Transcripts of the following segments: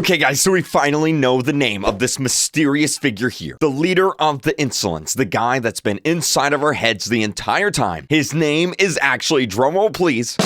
Okay guys, so we finally know the name of this mysterious figure here. The leader of the Insolence, the guy that's been inside of our heads the entire time. His name is actually, drumroll please,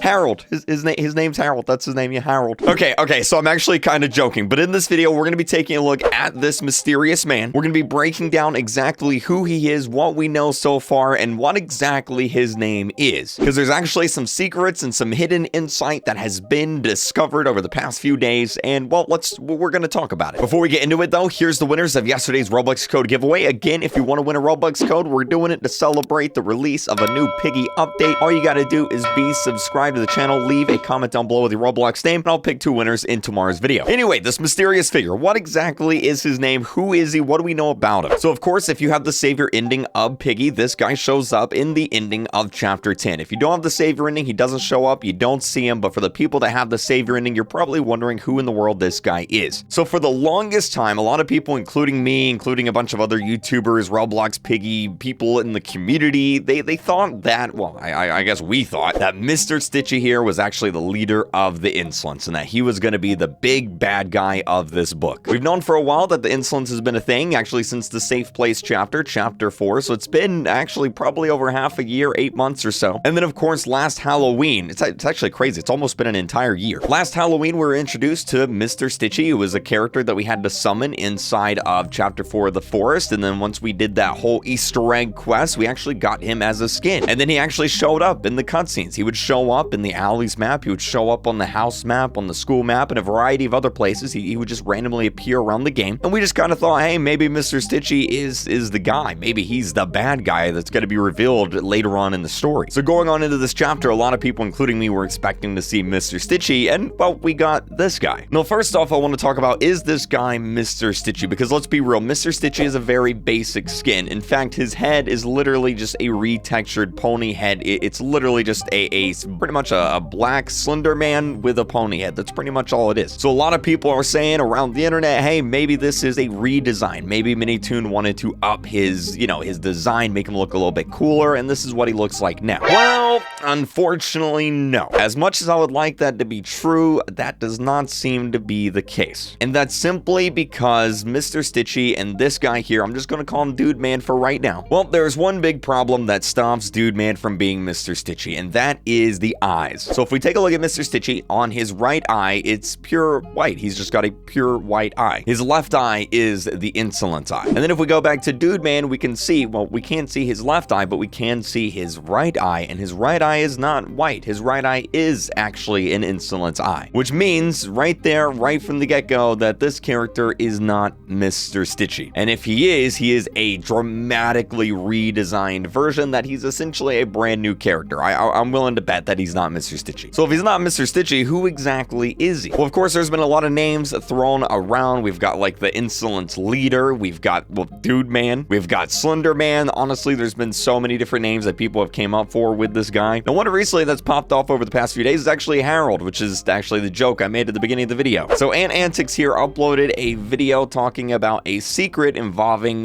Harold. His name's Harold. That's his name, yeah, Harold. Okay, so I'm actually kind of joking, but in this video, we're going to be taking a look at this mysterious man. We're going to be breaking down exactly who he is, what we know so far, and what exactly his name is. Because there's actually some secrets and some hidden insight that has been discovered over the past few days, and well, we're going to talk about it. Before we get into it though, here's the winners of yesterday's Roblox code giveaway. Again, if you want to win a Roblox code, we're doing it to celebrate the release of a new Piggy update. All you got to do is be subscribed to the channel, leave a comment down below with your Roblox name, and I'll pick 2 winners in tomorrow's video. Anyway, this mysterious figure, what exactly is his name? Who is he? What do we know about him? So of course, if you have the savior ending of Piggy, this guy shows up in the ending of chapter 10. If you don't have the savior ending, he doesn't show up, you don't see him, but for the people that have the savior ending, you're probably wondering who in the world this guy is. So for the longest time, a lot of people, including me, including a bunch of other YouTubers, Roblox Piggy, people in the community, they thought that, well, I guess we thought that Mr. Stitchy here was actually the leader of the Insolence and that he was going to be the big bad guy of this book. We've known for a while that the Insolence has been a thing, actually since the Safe Place chapter 4, so it's been actually probably over half a year, 8 months or so. And then of course last Halloween, it's actually crazy, it's almost been an entire year. Last Halloween we were introduced to Mr. Stitchy, who was a character that we had to summon inside of chapter 4 of the forest, and then once we did that whole Easter egg quest, we actually got him as a skin. And then he actually showed up in the cutscenes. He would show up in the Alley's map, he would show up on the house map, on the school map, and a variety of other places. He would just randomly appear around the game, and we just kind of thought, hey, maybe Mr. Stitchy is the guy. Maybe he's the bad guy that's going to be revealed later on in the story. So going on into this chapter, a lot of people, including me, were expecting to see Mr. Stitchy, and well, we got this guy. Now, first off, I want to talk about, is this guy Mr. Stitchy? Because let's be real, Mr. Stitchy is a very basic skin. In fact, his head is literally just a retextured pony head. It's literally just pretty much a black slender man with a pony head. That's pretty much all it is. So a lot of people are saying around the internet, hey, maybe this is a redesign. Maybe Minitoon wanted to up his, his design, make him look a little bit cooler, and this is what he looks like now. Well, unfortunately, no. As much as I would like that to be true, that does not seem to be the case. And that's simply because Mr. Stitchy and this guy here, I'm just going to call him Dude Man for right now. Well, there's one big problem that stops Dude Man from being Mr. Stitchy, and that is the eyes. So if we take a look at Mr. Stitchy, on his right eye, it's pure white. He's just got a pure white eye. His left eye is the Insolence eye. And then if we go back to Dude Man, we can see, well, we can't see his left eye, but we can see his right eye, and his right eye is not white. His right eye is actually an Insolence eye, which means right there, right from the get-go, that this character is not Mr. Stitchy. And if he is a dramatically redesigned version, that he's essentially a brand new character. I'm willing to bet that he's not Mr. Stitchy. So if he's not Mr. Stitchy, who exactly is he? Well, of course, there's been a lot of names thrown around. We've got like the Insolence leader. We've got, well, Dude Man. We've got Slender Man. Honestly, there's been so many different names that people have came up for with this guy. Now, one recently that's popped off over the past few days is actually Harold, which is actually the joke I made at the beginning of the video. So Ant Antics here uploaded a video talking about a secret involving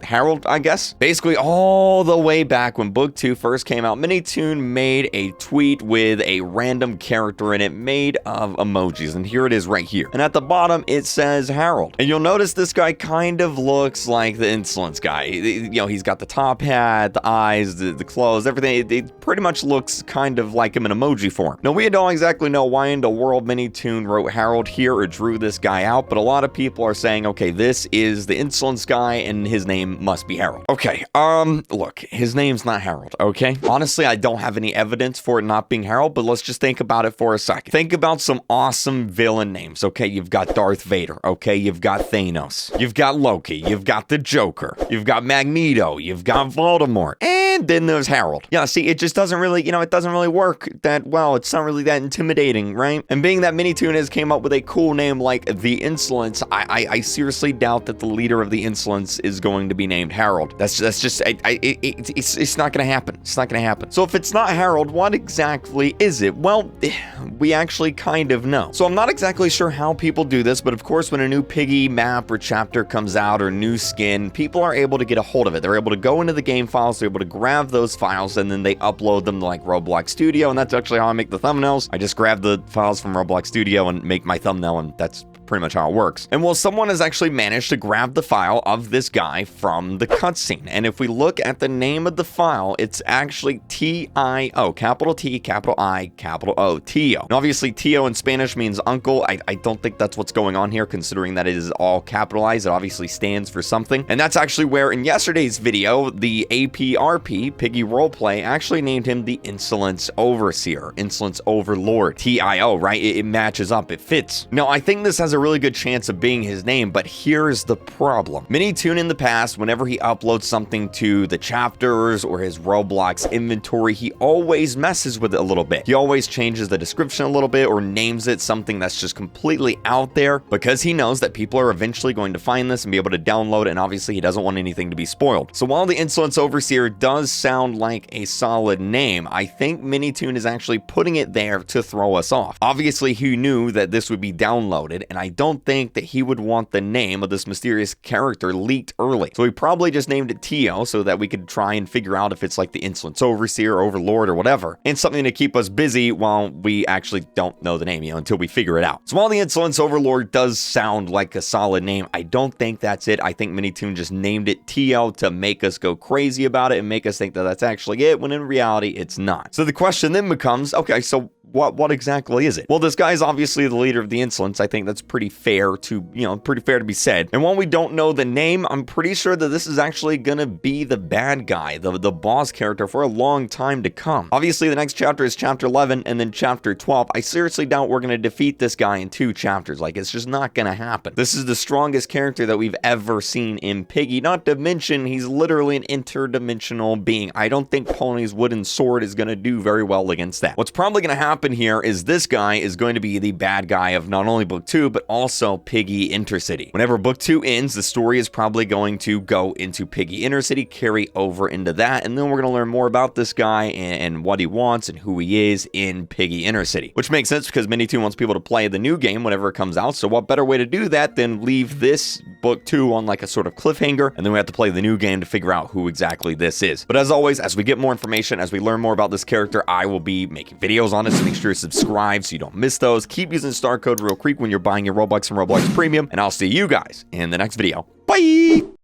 Harold, I guess. Basically, all the way back when Book 2 first came out, Minitoon made a tweet with a random character in it made of emojis, and here it is right here. And at the bottom, it says Harold. And you'll notice this guy kind of looks like the Insolence guy. He's got the top hat, the eyes, the clothes, everything. It pretty much looks kind of like him in emoji form. Now, we don't exactly know why in the world Minitoon wrote Harold here or drew this guy out, but a lot of people are saying, okay, this is the Insolence guy, and his name must be Harold. Okay, look, his name's not Harold, okay? Honestly, I don't have any evidence for it not being Harold, but let's just think about it for a second. Think about some awesome villain names, okay? You've got Darth Vader, okay? You've got Thanos. You've got Loki. You've got the Joker. You've got Magneto. You've got Voldemort. And then there's Harold. Yeah, see, it just doesn't really, it doesn't really work that well. It's not really that intimidating, right? And being that Minitoon has came up with a cool name like the Insolence, I seriously doubt that the leader of the Insolence is going to be named Harold. That's just, it's not going to happen. It's not going to happen. So if it's not Harold, what exactly is it? Well, we actually kind of know. So I'm not exactly sure how people do this, but of course, when a new Piggy map or chapter comes out or new skin, people are able to get a hold of it. They're able to go into the game files, they're able to grab grab those files and then they upload them to like Roblox Studio, and that's actually how I make the thumbnails. I just grab the files from Roblox Studio and make my thumbnail, and that's pretty much how it works. And well, someone has actually managed to grab the file of this guy from the cutscene. And if we look at the name of the file, it's actually T-I-O, capital T, capital I, capital O, Tio. And obviously, Tio in Spanish means uncle. I don't think that's what's going on here, considering that it is all capitalized. It obviously stands for something. And that's actually where in yesterday's video, the APRP, Piggy Roleplay, actually named him the Insolence Overseer, Insolence Overlord, T-I-O, right? It matches up, it fits. Now, I think this has a really good chance of being his name, but here's the problem. Minitoon in the past, whenever he uploads something to the chapters or his Roblox inventory, he always messes with it a little bit. He always changes the description a little bit or names it something that's just completely out there because he knows that people are eventually going to find this and be able to download it, and obviously he doesn't want anything to be spoiled. So while the Insolence Overseer does sound like a solid name, I think Minitoon is actually putting it there to throw us off. Obviously, he knew that this would be downloaded, and I don't think that he would want the name of this mysterious character leaked early. So he probably just named it Tio so that we could try and figure out if it's like the Insolence Overseer, Overlord, or whatever. And something to keep us busy while we actually don't know the name, until we figure it out. So while the Insolence Overlord does sound like a solid name, I don't think that's it. I think Minitoon just named it Tio to make us go crazy about it and make us think that that's actually it, when in reality, it's not. So the question then becomes, okay, so what exactly is it? Well, this guy is obviously the leader of the Insolence. I think that's pretty fair to, pretty fair to be said. And while we don't know the name, I'm pretty sure that this is actually gonna be the bad guy, the boss character for a long time to come. Obviously, the next chapter is chapter 11 and then chapter 12. I seriously doubt we're gonna defeat this guy in 2 chapters. Like, it's just not gonna happen. This is the strongest character that we've ever seen in Piggy, not to mention he's literally an interdimensional being. I don't think Pony's wooden sword is gonna do very well against that. What's probably gonna happen here is this guy is going to be the bad guy of not only book 2 but also Piggy Intercity. Whenever book 2 ends, the story is probably going to go into Piggy Intercity, carry over into that, and then we're going to learn more about this guy and what he wants and who he is in Piggy Intercity, which makes sense because Minitoon wants people to play the new game whenever it comes out. So what better way to do that than leave this book 2 on like a sort of cliffhanger, and then we have to play the new game to figure out who exactly this is. But as always, as we get more information, as we learn more about this character, I will be making videos on it, so make sure to subscribe so you don't miss those. Keep using star code Real Creek when you're buying your Robux and Roblox Premium, and I'll see you guys in the next video. Bye!